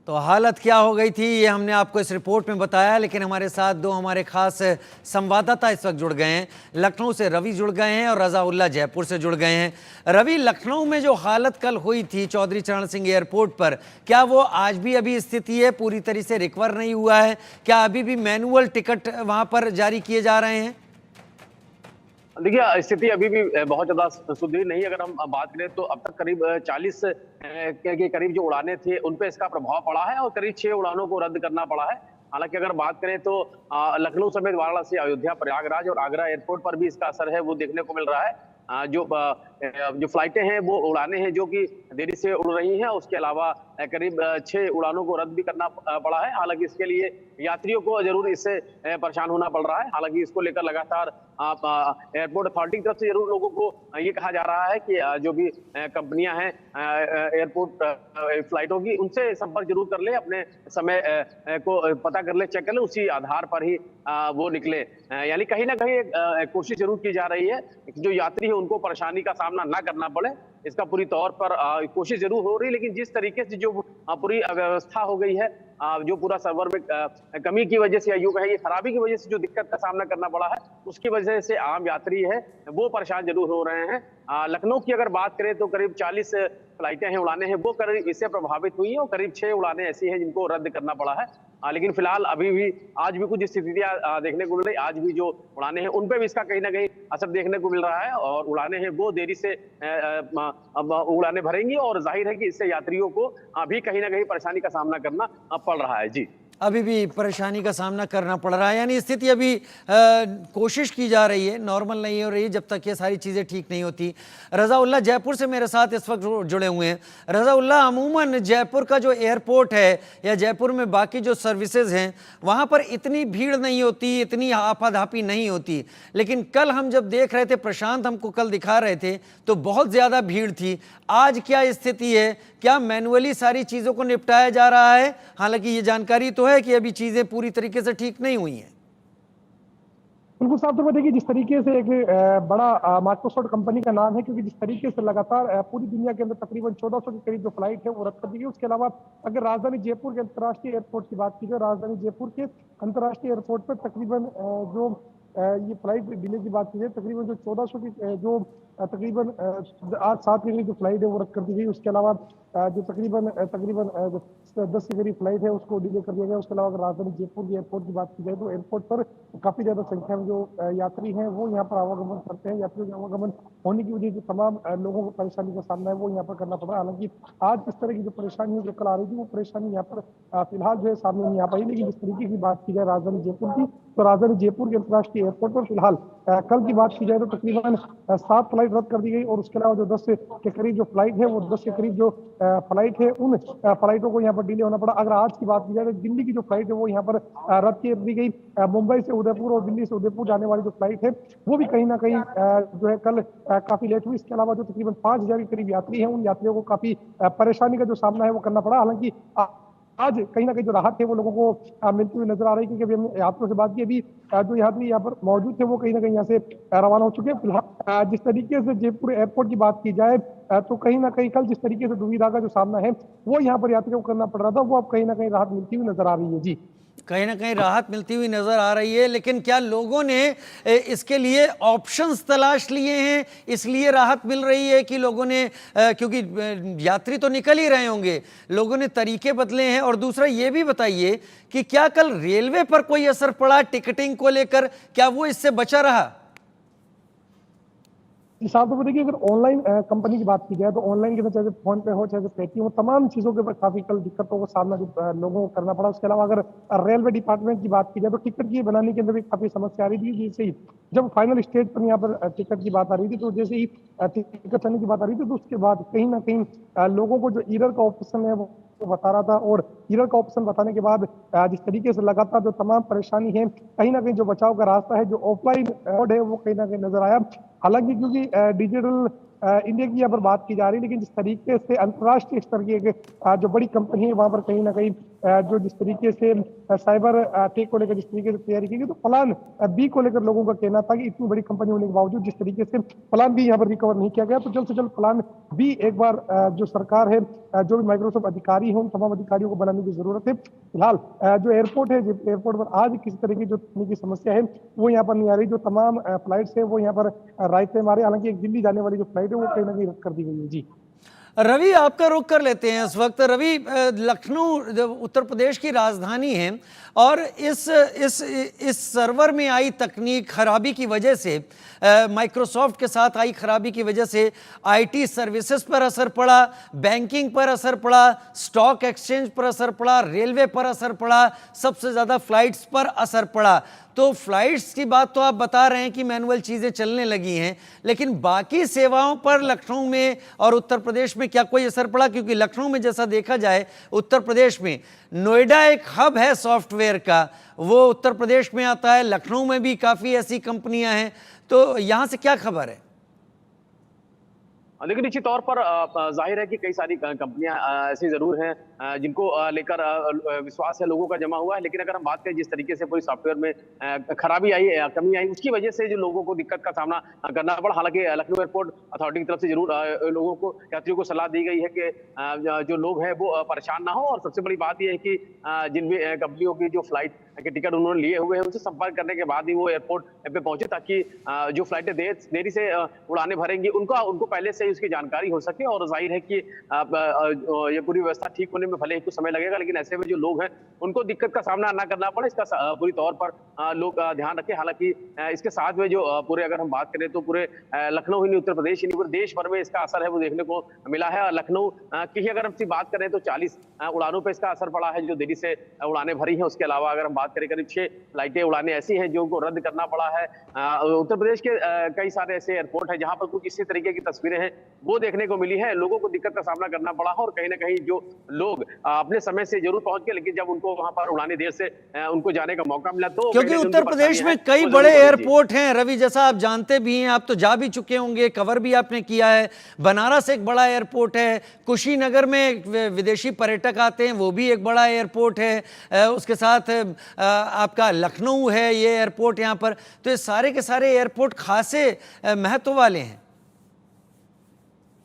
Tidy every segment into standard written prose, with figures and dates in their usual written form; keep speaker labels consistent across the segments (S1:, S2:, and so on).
S1: तो हालत क्या हो गई थी ये हमने आपको इस रिपोर्ट में बताया, लेकिन हमारे साथ दो हमारे खास संवाददाता इस वक्त जुड़ गए हैं। लखनऊ से रवि जुड़ गए हैं और रज़ाउल्लाह जयपुर से जुड़ गए हैं। रवि, लखनऊ में जो हालत कल हुई थी चौधरी चरण सिंह एयरपोर्ट पर, क्या वो आज भी अभी स्थिति है, पूरी तरह से रिकवर नहीं हुआ है? क्या अभी भी मैनुअल टिकट वहां पर जारी किए जा रहे हैं?
S2: देखिए, स्थिति अभी भी बहुत ज्यादा सुदृढ़ नहीं है। अगर हम बात करें तो अब तक करीब 40 के करीब जो उड़ानें थी उन पे इसका प्रभाव पड़ा है और करीब 6 उड़ानों को रद्द करना पड़ा है। हालांकि अगर बात करें तो लखनऊ समेत वाराणसी, अयोध्या, प्रयागराज और आगरा एयरपोर्ट पर भी इसका असर है वो देखने को मिल रहा है। जो फ्लाइटें हैं वो उड़ानें हैं जो कि देरी से उड़ रही हैं। उसके अलावा करीब 6 उड़ानों को रद्द भी करना पड़ा है। हालांकि इसके लिए यात्रियों को जरूर इससे परेशान होना पड़ रहा है। हालांकि इसको लेकर लगातार एयरपोर्ट अथॉरिटी की तरफ से जरूर लोगों को ये कहा जा रहा है कि जो भी कंपनियां हैं एयरपोर्ट फ्लाइटों की, उनसे संपर्क जरूर कर ले, अपने समय को पता कर ले, चेक कर ले, उसी आधार पर ही वो निकले। यानी कहीं ना कहीं कोशिश जरूर की जा रही है कि जो यात्री है उनको परेशानी का सामना ना करना पड़े। इसका पूरी तौर पर कोशिश जरूर हो रही है, लेकिन जिस तरीके से जो पूरी व्यवस्था हो गई है, जो पूरा सर्वर में कमी की वजह से या यूं कहें खराबी की वजह से जो दिक्कत का सामना करना पड़ा है, उसकी वजह से आम यात्री है वो परेशान जरूर हो रहे हैं। लखनऊ की अगर बात करें तो करीब 40 फ्लाइटें हैं, उड़ानें हैं, वो करीब इससे प्रभावित हुई हैं और करीब 6 उड़ानें ऐसी हैं जिनको रद्द करना पड़ा है। लेकिन फिलहाल अभी भी आज भी कुछ स्थितियां देखने को मिल रही। आज भी जो उड़ानें हैं उन पे भी इसका कहीं ना कहीं असर देखने को मिल रहा है और उड़ानें हैं वो देरी से उड़ानें भरेंगी और जाहिर है कि इससे यात्रियों को अभी कहीं ना कहीं परेशानी का सामना करना पड़ रहा है। जी,
S1: अभी भी परेशानी का सामना करना पड़ रहा है, यानी स्थिति अभी कोशिश की जा रही है, नॉर्मल नहीं हो रही जब तक ये सारी चीज़ें ठीक नहीं होती। रज़ाउल्लाह जयपुर से मेरे साथ इस वक्त जुड़े हुए हैं। रज़ाउल्लाह, अमूमन जयपुर का जो एयरपोर्ट है या जयपुर में बाकी जो सर्विसेज हैं वहाँ पर इतनी भीड़ नहीं होती, इतनी आपाधापी नहीं होती, लेकिन कल हम जब देख रहे थे, प्रशांत हमको कल दिखा रहे थे, तो बहुत ज़्यादा भीड़ थी। आज क्या स्थिति है? क्या मैनुअली सारी चीज़ों को निपटाया जा रहा है? हालांकि ये जानकारी तो है कि अभी चीजें पूरी तरीके से ठीक नहीं हुई हैं।
S3: बिल्कुल साहब, तो देखिए जिस तरीके से एक बड़ा माइक्रोसॉफ्ट कंपनी का नाम है, क्योंकि जिस तरीके से लगातार पूरी दुनिया के अंदर तकरीबन 1400 के करीब जो फ्लाइट है वो रद्द कर दी गई। उसके अलावा अगर राजधानी जयपुर के अंतर्राष्ट्रीय एयरपोर्ट की बात की जाए, राजधानी जयपुर के अंतर्राष्ट्रीय एयरपोर्ट पर तकरीबन जो ये फ्लाइट डिले की बात की जाए, तकरीबन जो 1400 की जो तकरीबन आज 7 के करीब जो फ्लाइट है वो रद्द कर दी गई। उसके अलावा जो तकरीबन तकरीबन 10 के करीब फ्लाइट है उसको डिले कर दिया गया। उसके अलावा अगर राजधानी जयपुर के एयरपोर्ट की बात की जाए तो एयरपोर्ट पर काफी ज्यादा संख्या में जो यात्री हैं वो यहाँ पर आवागमन करते हैं। यात्रियों के आवागमन होने की वजह से तमाम लोगों को परेशानी का सामना है वो यहाँ पर करना पड़ा। हालांकि आज इस तरह की जो परेशानी जो कल आ रही थी वो परेशानी यहाँ पर फिलहाल जो है सामने नहीं आ पाई। लेकिन जिस तरीके की बात की जाए राजधानी जयपुर की, तो राजधानी जयपुर के अंतर्राष्ट्रीय एयरपोर्ट पर फिलहाल कल की बात की जाए तो तकरीबन 7 फ्लाइट रद्द कर दी गई और उसके अलावा जो 10 के करीब जो फ्लाइट है वो 10 के करीब जो फ्लाइट है उन फ्लाइटों को यहाँ पर डिले होना पड़ा। अगर आज की बात की जाए तो दिल्ली की जो फ्लाइट है वो यहाँ पर रद्द कर दी गई। मुंबई से उदयपुर और दिल्ली से उदयपुर जाने वाली जो फ्लाइट है वो भी कहीं ना कहीं जो है कल काफी लेट हुई। इसके अलावा जो तकरीबन 5000 के करीब यात्री हैं उन यात्रियों को काफी परेशानी का जो सामना है वो करना पड़ा। हालांकि आज कहीं ना कहीं जो राहत है वो लोगों को मिलती हुई नजर आ रही है, क्योंकि अभी हमने यात्रियों से बात की, अभी जो यात्री यहाँ पर मौजूद थे वो कहीं ना कहीं यहाँ से रवाना हो चुके हैं। फिलहाल जिस तरीके से जयपुर एयरपोर्ट की बात की जाए तो कहीं ना कहीं कल जिस तरीके से दुविधा का जो सामना है वो यहाँ पर यात्रियों को करना पड़ रहा था, वो अब कहीं ना कहीं राहत मिलती हुई नजर आ रही है। जी,
S1: कहीं ना कहीं राहत मिलती हुई नजर आ रही है, लेकिन क्या लोगों ने इसके लिए ऑप्शंस तलाश लिए हैं, इसलिए राहत मिल रही है कि लोगों ने, क्योंकि यात्री तो निकल ही रहे होंगे, लोगों ने तरीके बदले हैं? और दूसरा ये भी बताइए कि क्या कल रेलवे पर कोई असर पड़ा टिकटिंग को लेकर? क्या वो इससे बचा रहा?
S3: साहब, तो देखिए अगर ऑनलाइन कंपनी की बात की जाए तो ऑनलाइन के अंदर चाहे फोन पे हो चाहे पेटीएम हो, तमाम चीजों के ऊपर काफी कल दिक्कतों का सामना लोगों को करना पड़ा। उसके अलावा अगर रेलवे डिपार्टमेंट की बात की जाए तो टिकट की बनाने के अंदर भी काफी समस्या आ रही थी। जैसे ही जब फाइनल स्टेज पर यहाँ पर टिकट की बात आ रही थी, तो जैसे ही टिकट आने की बात आ रही थी तो उसके बाद कहीं ना कहीं लोगों को जो ईरर का ऑप्शन है वो बता रहा था, और ईरर का ऑप्शन बताने के बाद जिस तरीके से लगातार जो तमाम परेशानी है, कहीं ना कहीं जो बचाव का रास्ता है, जो ऑफलाइन मोड है वो कहीं ना कहीं नजर आया। हालांकि क्योंकि डिजिटल इंडिया की यहाँ पर बात की जा रही है, लेकिन जिस तरीके से अंतर्राष्ट्रीय स्तर की एक जो बड़ी कंपनी है वहां पर कहीं ना कहीं जो जिस तरीके से साइबर अटैक को लेकर जिस तरीके से तैयारी की गई, तो प्लान बी को लेकर लोगों का कहना था कि इतनी बड़ी कंपनी होने के बावजूद जिस तरीके से प्लान बी यहाँ पर रिकवर नहीं किया गया, तो जल्द से जल्द प्लान बी एक बार जो सरकार है, जो भी माइक्रोसॉफ्ट अधिकारी हैं, उन तमाम अधिकारियों को बनाने की जरूरत है। फिलहाल जो एयरपोर्ट है, एयरपोर्ट पर आज किसी तरह की जो तकनीकी समस्या है वो यहाँ पर नहीं आ रही। जो तमाम फ्लाइट्स है वो यहाँ पर रायते मारे, हालांकि एक दिल्ली जाने वाली जो फ्लाइट है वो कहीं ना कहीं रद्द कर दी गई है। जी
S1: रवि, आपका रुख कर लेते हैं इस वक्त। रवि, लखनऊ उत्तर प्रदेश की राजधानी है और इस सर्वर में आई तकनीक खराबी की वजह से, माइक्रोसॉफ्ट के साथ आई खराबी की वजह से आईटी सर्विसेज पर असर पड़ा, बैंकिंग पर असर पड़ा, स्टॉक एक्सचेंज पर असर पड़ा, रेलवे पर असर पड़ा, सबसे ज़्यादा फ्लाइट्स पर असर पड़ा। तो फ्लाइट्स की बात तो आप बता रहे हैं कि मैनुअल चीज़ें चलने लगी हैं, लेकिन बाकी सेवाओं पर लखनऊ में और उत्तर प्रदेश में क्या कोई असर पड़ा? क्योंकि लखनऊ में जैसा देखा जाए, उत्तर प्रदेश में नोएडा एक हब है सॉफ्टवेयर का, वो उत्तर प्रदेश में आता है। लखनऊ में भी काफ़ी ऐसी कंपनियां हैं, तो यहाँ से क्या खबर है?
S2: लेकिन निश्चित तौर पर जाहिर है कि कई सारी कंपनियां ऐसी जरूर हैं जिनको लेकर विश्वास है लोगों का जमा हुआ है। लेकिन अगर हम बात करें जिस तरीके से पूरी सॉफ्टवेयर में खराबी आई, कमी आई, उसकी वजह से जो लोगों को दिक्कत का सामना करना पड़ा। हालांकि लखनऊ एयरपोर्ट अथॉरिटी की तरफ से जरूर लोगों को, यात्रियों को सलाह दी गई है कि जो लोग हैं वो परेशान ना हो। और सबसे बड़ी बात यह है कि जिन भी कंपनियों की जो फ्लाइट के टिकट उन्होंने लिए हुए हैं उनसे संपर्क करने के बाद ही वो एयरपोर्ट पे पहुंचे, ताकि जो फ्लाइटें देरी से उड़ाने भरेंगी उनको पहले से उसकी जानकारी हो सके। और जाहिर है कि ये पूरी व्यवस्था ठीक होने में भले ही कुछ समय लगेगा, लेकिन ऐसे में जो लोग हैं उनको दिक्कत का सामना ना करना पड़े, इसका पूरी तौर पर लोग ध्यान रखें। हालांकि इसके साथ में जो पूरे, अगर हम बात करें तो पूरे लखनऊ ही नहीं, उत्तर प्रदेश ही नहीं, पूरे देश भर में इसका असर है वो देखने को मिला है। लखनऊ की ही अगर हम बात करें तो 40 उड़ानों पर इसका असर पड़ा है जो देरी से उड़ाने भरी है। उसके अलावा अगर हम बात करें, करीब 6 फ्लाइटें उड़ाने ऐसी हैं जो उनको रद्द करना पड़ा है। उत्तर प्रदेश के कई सारे ऐसे एयरपोर्ट हैं जहां पर कुछ इसी तरीके की तस्वीरें हैं वो देखने को मिली है। लोगों को दिक्कत का सामना करना पड़ा है और कहीं ना कहीं जो लोग अपने समय से जरूर पहुंच गए, लेकिन जब उनको वहां पर उड़ाने देर से उनको जाने का मौका मिला, तो
S1: क्योंकि उत्तर प्रदेश में कई बड़े एयरपोर्ट हैं रवि, जैसा आप जानते भी हैं, आप तो जा भी चुके होंगे, कवर भी आपने किया है। बनारस एक बड़ा एयरपोर्ट है, कुशीनगर में विदेशी पर्यटक आते हैं, वो भी एक बड़ा एयरपोर्ट है। उसके साथ आपका लखनऊ है ये एयरपोर्ट यहाँ पर। तो ये सारे के सारे एयरपोर्ट खासे महत्व वाले हैं।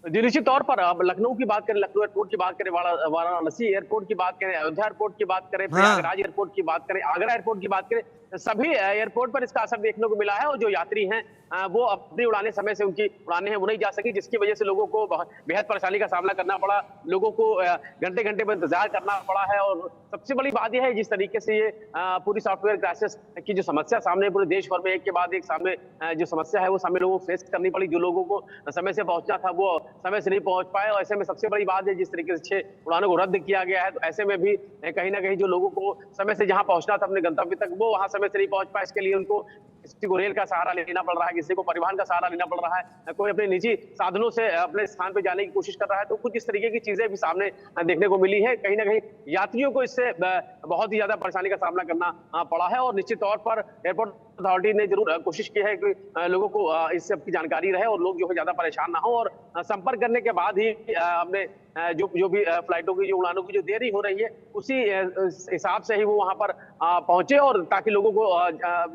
S2: जी निश्चित तौर पर अब लखनऊ की बात करें, लखनऊ एयरपोर्ट की बात करें, वाराणसी एयरपोर्ट की बात करें, अयोध्या एयरपोर्ट की बात करें, प्रयागराज एयरपोर्ट की बात करें, आगरा एयरपोर्ट की बात करें, सभी एयरपोर्ट पर इसका असर देखने को मिला है। और जो यात्री हैं वो अपनी उड़ाने समय से उनकी उड़ाने हैं वो नहीं जा सकी, जिसकी वजह से लोगों को बेहद परेशानी का सामना करना पड़ा। लोगों को घंटे घंटे में इंतजार करना पड़ा है। और सबसे बड़ी बात यह है जिस तरीके से ये पूरी सॉफ्टवेयर क्राइसिस की जो समस्या सामने पूरे देश भर में एक के बाद एक सामने जो समस्या है वो सामने लोगों को फेस करनी पड़ी। जो लोगों को समय से पहुंचना था वो समय से नहीं पहुंच पाए। और ऐसे में सबसे बड़ी बात है जिस तरीके से 6 उड़ानों को रद्द किया गया है, तो ऐसे में भी कहीं ना कहीं जो लोगों को समय से जहां पहुंचना था अपने गंतव्य तक, वो वहां समय से नहीं पहुंच पाए। इसके लिए उनको किसी को रेल का सहारा लेना पड़ रहा है, किसी को परिवहन का सहारा लेना पड़ रहा है, कोई अपने निजी साधनों से अपने स्थान पर जाने की कोशिश कर रहा है। तो कुछ इस तरीके की चीजें भी सामने देखने को मिली है। कहीं ना कहीं यात्रियों को इससे बहुत ही ज्यादा परेशानी का सामना करना पड़ा है। और निश्चित तौर पर एयरपोर्ट अथॉरिटी ने जरूर कोशिश की है कि लोगों को इस सब की जानकारी रहे और लोग जो है ज्यादा परेशान ना हो। और संपर्क करने के बाद ही हमने जो भी फ्लाइटों की, जो उड़ानों की जो देरी हो रही है, उसी हिसाब से ही वो वहां पर पहुंचे, और ताकि लोगों को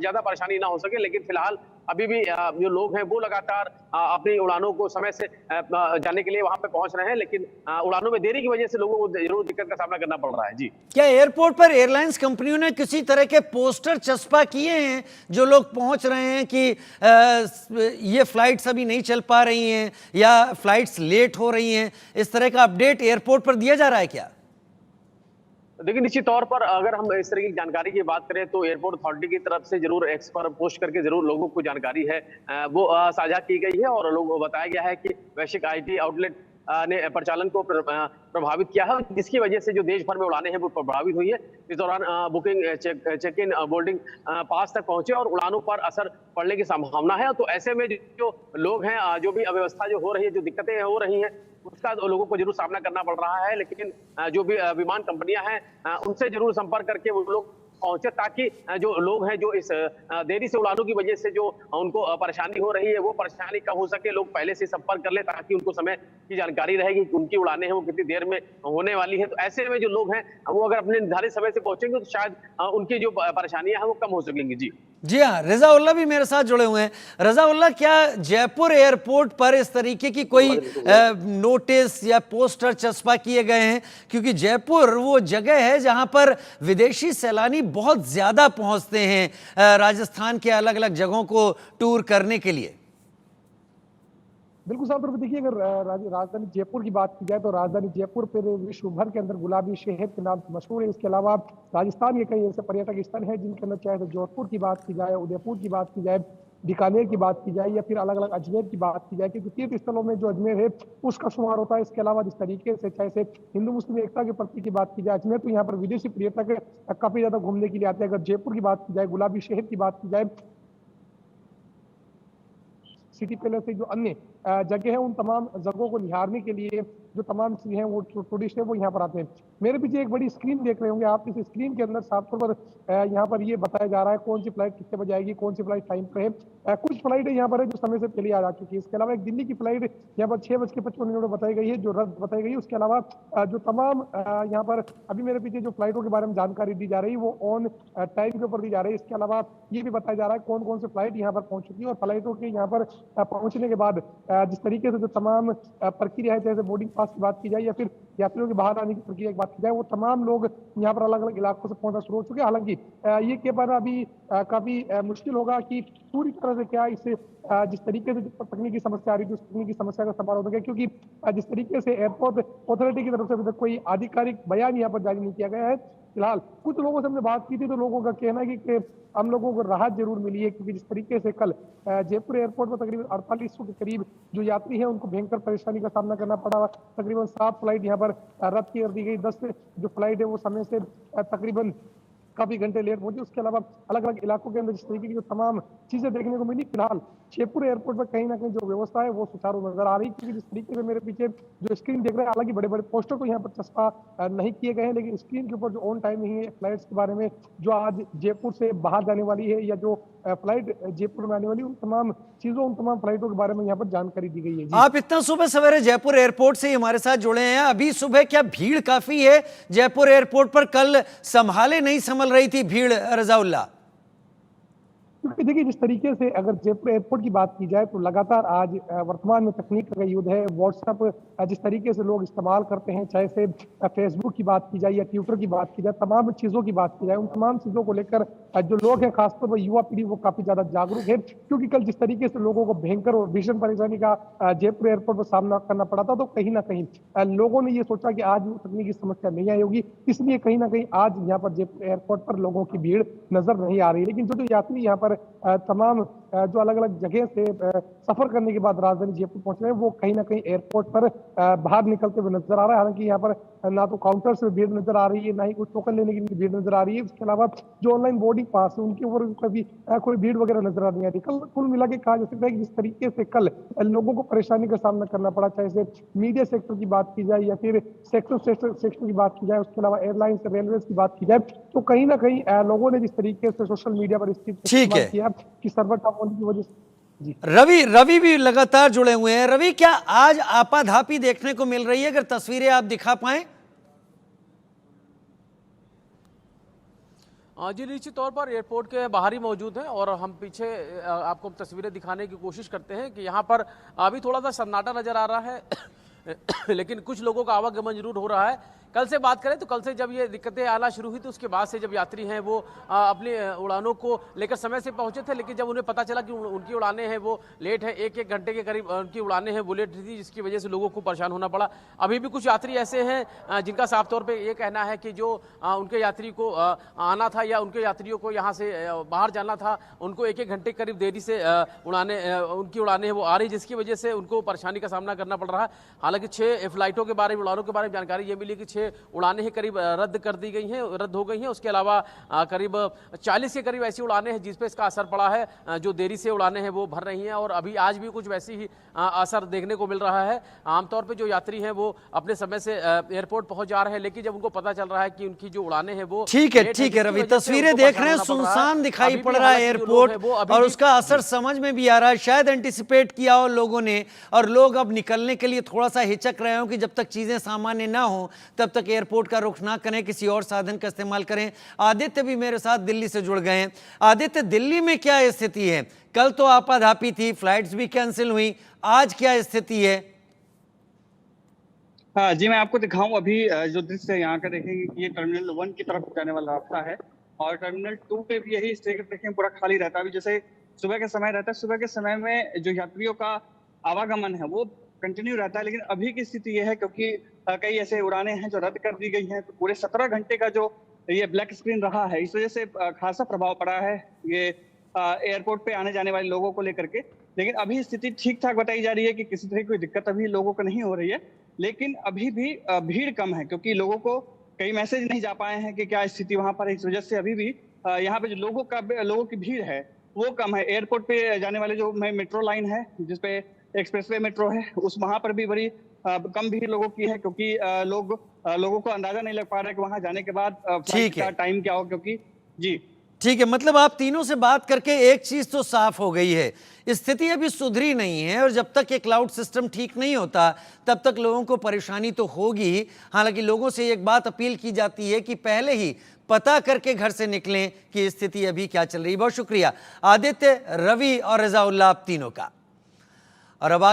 S2: ज्यादा परेशानी ना हो सके। लेकिन फिलहाल अभी भी जो लोग हैं वो लगातार अपनी उड़ानों को समय से जाने के लिए वहां पे पहुंच रहे हैं, लेकिन उड़ानों में देरी की वजह से लोगों को जरूर दिक्कत का सामना करना पड़ रहा है। जी,
S1: क्या एयरपोर्ट पर एयरलाइंस कंपनियों ने किसी तरह के पोस्टर चस्पा किए हैं जो लोग पहुंच रहे हैं कि ये फ्लाइट्स अभी नहीं चल पा रही हैं या फ्लाइट्स लेट हो रही हैं? इस तरह का अपडेट एयरपोर्ट पर दिया जा रहा है क्या?
S2: देखिए निश्चित तौर पर अगर हम इस तरह की जानकारी की बात करें तो एयरपोर्ट अथॉरिटी की तरफ से जरूर एक्स पर पोस्ट करके जरूर लोगों को जानकारी है वो साझा की गई है। और लोगों को बताया गया है कि वैश्विक आईटी आउटलेट ने परिचालन को प्रभावित किया है, जिसकी वजह से जो देश भर में उड़ानें हैं वो प्रभावित हुई है। इस दौरान booking, check in, boarding pass तक पहुंचे और उड़ानों पर असर पड़ने की संभावना है। तो ऐसे में जो लोग हैं, जो भी अव्यवस्था जो हो रही है, जो दिक्कतें हो रही हैं, उसका लोगों को जरूर सामना करना पड़ रहा है। लेकिन जो भी विमान कंपनियां हैं उनसे जरूर संपर्क करके वो लोग पहुंचे, ताकि जो लोग हैं जो इस देरी से उड़ानों की वजह से जो उनको परेशानी हो रही है वो परेशानी कम हो सके, लोग पहले से संपर्क कर ले ताकि उनको समय की जानकारी रहेगी कि उनकी उड़ानें हैं वो कितनी देर में होने वाली है। तो ऐसे में जो लोग हैं वो अगर अपने निर्धारित समय से पहुंचेंगे तो शायद उनकी जो परेशानियां हैं वो कम हो सकेंगी। जी
S1: जी हाँ, रज़ाउल्लाह भी मेरे साथ जुड़े हुए हैं। रज़ाउल्लाह, क्या जयपुर एयरपोर्ट पर इस तरीके की कोई नोटिस या पोस्टर चस्पा किए गए हैं? क्योंकि जयपुर वो जगह है जहां पर विदेशी सैलानी बहुत ज्यादा पहुंचते हैं राजस्थान के अलग अलग जगहों को टूर करने के लिए।
S3: बिल्कुल साफ तौर पर देखिए, अगर राजधानी जयपुर की बात की जाए तो राजधानी जयपुर पर विश्व भर के अंदर गुलाबी शहर के नाम से मशहूर है। इसके अलावा राजस्थान के कई ऐसे पर्यटक स्थल हैं जिनके अंदर चाहे तो जोधपुर की बात की जाए, उदयपुर की बात की जाए, बीकानेर की बात की जाए या फिर अलग अलग अजमेर की बात की जाए, क्योंकि तीर्थ स्थलों में जो अजमेर है उसका शुमार होता है। इसके अलावा जिस तरीके से चाहे से हिंदू मुस्लिम एकता के प्रतीक की बात की जाए अजमेर, तो यहाँ पर विदेशी पर्यटक काफी ज्यादा घूमने के लिए आते हैं। अगर जयपुर की बात की जाए, गुलाबी शहर की बात की जाए, सिटी पैलेस से जो अन्य जगह है, उन तमाम जगहों को निहारने के लिए जो तमाम चीजें हैं वो टूरिस्ट है वो यहाँ पर आते हैं। मेरे पीछे एक बड़ी स्क्रीन देख रहे होंगे आप। इस स्क्रीन के अंदर साफ तौर पर यहाँ पर ये बताया जा रहा है कौन सी फ्लाइट कितने बजे आएगी, कौन सी फ्लाइट टाइम पे है। कुछ फ्लाइट यहाँ पर है जो समय से पहले आ चुकी है। इसके अलावा एक दिल्ली की फ्लाइट यहाँ पर 6:55 बताई गई है जो रद्द बताई गई है। उसके अलावा जो तमाम यहाँ पर अभी मेरे पीछे जो फ्लाइटों के बारे में जानकारी दी जा रही है वो ऑन टाइम के ऊपर दी जा रही है। इसके अलावा ये भी बताया जा रहा है कौन कौन से फ्लाइट यहाँ पर पहुंच चुकी है और फ्लाइटों के यहाँ पर पहुंचने के बाद जिस तरीके से जो तमाम प्रक्रिया है, जैसे बोर्डिंग पास की बात की जाए या फिर यात्रियों के बाहर आने की प्रक्रिया की बात की जाए, वो तमाम लोग यहाँ पर अलग अलग इलाकों से पहुंचना शुरू हो चुके हैं। हालांकि ये कह पाना अभी काफी मुश्किल होगा कि पूरी तरह से क्या इससे जिस तरीके से तकनीकी समस्या आ रही थी उस तकनीकी समस्या का समाधान हो गया, क्योंकि जिस तरीके से एयरपोर्ट अथॉरिटी की तरफ से अभी तक कोई आधिकारिक बयान यहाँ पर जारी नहीं किया गया है। फिलहाल कुछ लोगों से हमने बात की थी तो लोगों का कहना है कि हम लोगों को राहत जरूर मिली है, क्योंकि जिस तरीके से कल जयपुर एयरपोर्ट पर तकरीबन 4800 के करीब जो यात्री हैं उनको भयंकर परेशानी का सामना करना पड़ा। तकरीबन 7 फ्लाइट यहाँ पर रद्द कर दी गई, 10 जो फ्लाइट है वो समय से तकरीबन काफी घंटे लेट पहुंचे। उसके अलावा अलग अलग इलाकों के अंदर जिस तरीके की जो तमाम चीजें देखने को मिली, फिलहाल जयपुर एयरपोर्ट पर कहीं ना कहीं जो व्यवस्था है वो सुचारू नजर आ रही है। क्योंकि जिस तरीके से मेरे पीछे जो स्क्रीन देख रहे हैं, हालांकि बड़े बड़े पोस्टर तो यहाँ पर चस्पा नहीं किए गए हैं, लेकिन स्क्रीन के ऊपर जो ऑन टाइम ही है फ्लाइट्स के बारे में जो आज जयपुर से बाहर जाने वाली है या जो फ्लाइट जयपुर में आने वाली, उन तमाम चीजों उन तमाम फ्लाइटों के बारे में यहाँ पर जानकारी दी गई है।
S1: आप इतना सुबह सवेरे जयपुर एयरपोर्ट से ही हमारे साथ जुड़े हैं। अभी सुबह क्या भीड़ काफी है जयपुर एयरपोर्ट पर? कल संभाले नहीं संभल रही थी भीड़ रज़ाउल्लाह।
S3: क्योंकि देखिए, जिस तरीके से अगर जयपुर एयरपोर्ट की बात की जाए तो लगातार आज वर्तमान में तकनीक का युद्ध है। व्हाट्सएप जिस तरीके से लोग इस्तेमाल करते हैं, चाहे से फेसबुक की बात की जाए या ट्विटर की बात की जाए, तमाम चीज़ों की बात की जाए, उन तमाम चीज़ों को लेकर जो लोग हैं खासतौर पर युवा पीढ़ी वो काफ़ी ज़्यादा जागरूक है। क्योंकि कल जिस तरीके से लोगों को भयंकर और भीषण परेशानी का जयपुर एयरपोर्ट पर सामना करना पड़ा था, तो कहीं ना कहीं लोगों ने ये सोचा कि आज वो तकनीकी समस्या नहीं आई होगी, इसलिए कहीं ना कहीं आज यहाँ पर जयपुर एयरपोर्ट पर लोगों की भीड़ नजर नहीं आ रही। लेकिन जो यात्री यहाँ पर तमाम जो अलग अलग जगह से सफर करने के बाद राजधानी जयपुर पहुंच रहे हैं, वो कहीं ना कहीं एयरपोर्ट पर बाहर निकलते हुए नजर आ रहा है। हालांकि यहाँ पर ना तो काउंटर से भीड़ नजर आ रही है, ना ही कुछ टोकन लेने की भीड़ नजर आ रही है। उसके अलावा जो ऑनलाइन बोर्डिंग पास है उनके ऊपर कभी कोई भीड़ वगैरह नजर नहीं आ रही। कल कुल मिला के कहा जा सकता है कि जिस तरीके से कल लोगों को परेशानी का सामना करना पड़ा, चाहे से मीडिया सेक्टर की बात की जाए या फिर सेक्टर की बात की जाए, उसके अलावा एयरलाइंस रेलवे की बात की जाए, तो कहीं ना कहीं लोगों ने जिस तरीके से सोशल मीडिया पर इस चीज इस्तेमाल किया कि सर्वर डाउन होने की वजह से।
S1: रवि भी लगातार जुड़े हुए हैं। रवि, क्या आज आपाधापी देखने को मिल रही है? अगर तस्वीरें आप दिखा पाएं।
S4: जी, निश्चित तौर पर एयरपोर्ट के बाहर ही मौजूद हैं और हम पीछे आपको तस्वीरें दिखाने की कोशिश करते हैं कि यहाँ पर अभी थोड़ा सा सन्नाटा नजर आ रहा है लेकिन कुछ लोगों का आवागमन जरूर हो रहा है। कल से बात करें तो कल से जब ये दिक्कतें आना शुरू हुई तो उसके बाद से जब यात्री हैं वो अपनी उड़ानों को लेकर समय से पहुंचे थे, लेकिन जब उन्हें पता चला कि उनकी उड़ानें हैं वो लेट है, एक घंटे के करीब उनकी उड़ानें हैं वो लेट थी, जिसकी वजह से लोगों को परेशान होना पड़ा। अभी भी कुछ यात्री ऐसे हैं जिनका साफ तौर पर ये कहना है कि जो उनके यात्री को आना था या उनके यात्रियों को यहाँ से बाहर जाना था, उनको एक घंटे करीब देरी से उनकी उड़ानें वो आ रही, जिसकी वजह से उनको परेशानी का सामना करना पड़ रहा है। हालांकि 6 फ्लाइटों के बारे में, उड़ानों के बारे में जानकारी ये मिली कि 6 6 उड़ानें ही करीब रद्द कर दी गई हैं, रद्द हो गई हैं। उसके अलावा करीब 40 के करीब ऐसी उड़ानें हैं जिस पे इसका असर पड़ा है। जो देरी से उड़ानें हैं वो भर रही हैं और अभी आज भी कुछ वैसी ही असर देखने को मिल रहा है। आमतौर पे जो यात्री हैं वो अपने समय से एयरपोर्ट पहुंच जा रहे हैं, लेकिन जब उनको पता चल रहा है कि उनकी जो उड़ानें हैं वो
S1: ठीक है रवि, तस्वीरें देख रहे हैं, सुनसान दिखाई पड़ रहा है एयरपोर्ट और उसका असर समझ में भी आ रहा है। शायद एंटिसिपेट किया हो लोगों ने और लोग अब निकलने के लिए थोड़ा सा हिचक रहे हो कि जब तक चीजें सामान्य ना हो तब तक एयरपोर्ट का रुख ना करें, किसी और साधन का इस्तेमाल करें। आदित्य भी मेरे साथ दिल्ली से जुड़ गए हैं। आदित्य, दिल्ली में क्या स्थिति है? कल तो आपाधापी थी, फ्लाइट्स भी कैंसिल हुई, आज क्या स्थिति है?
S5: हाँ जी, मैं आपको दिखाऊं अभी जो दृश्य यहाँ का देखेंगे कि ये टर्मिनल 1 की तरफ जाने वाला रास्ता है और टर्मिनल 2 पे भी यही स्टेशन देखें पूरा खाली रहता है। अभी जैसे सुबह का समय रहता है, सुबह के समय में जो यात्रियों का आवागमन है वो कंटिन्यू रहता है, लेकिन अभी की स्थिति ये है क्योंकि कई ऐसे उड़ानें हैं जो रद्द कर दी गई हैं, तो पूरे 17 घंटे का जो ये ब्लैक स्क्रीन रहा है, इस वजह से खासा प्रभाव पड़ा है ये एयरपोर्ट पे आने जाने वाले लोगों को लेकर के। लेकिन अभी स्थिति ठीक ठाक बताई जा रही है कि किसी तरह की कोई दिक्कत अभी लोगों को नहीं हो रही है, लेकिन अभी भी भीड़ कम है क्योंकि लोगों को कई मैसेज नहीं जा पाए हैं कि क्या स्थिति वहां पर है। इस वजह से अभी भी यहाँ पे जो लोगों की भीड़ है वो कम है। एयरपोर्ट पे जाने वाले जो मेट्रो लाइन है जिसपे एक्सप्रेसवे मेट्रो है, उस वहां पर भी बड़ी कम भीड़ लोगों की है क्योंकि लोगों को अंदाजा नहीं लग पा रहा है कि वहां जाने के बाद फ्लाइट का टाइम क्या हो, क्योंकि जी
S1: ठीक है, मतलब आप तीनों से बात करके एक चीज तो साफ हो गई है, स्थिति अभी सुधरी नहीं है और जब तक ये क्लाउड सिस्टम ठीक नहीं होता तब तक लोगों को परेशानी तो होगी ही। हालांकि लोगों से एक बात अपील की जाती है कि पहले ही पता करके घर से निकलें कि स्थिति अभी क्या चल रही है। बहुत शुक्रिया आदित्य, रवि और रजाउल्लाह, आप तीनों का। और अब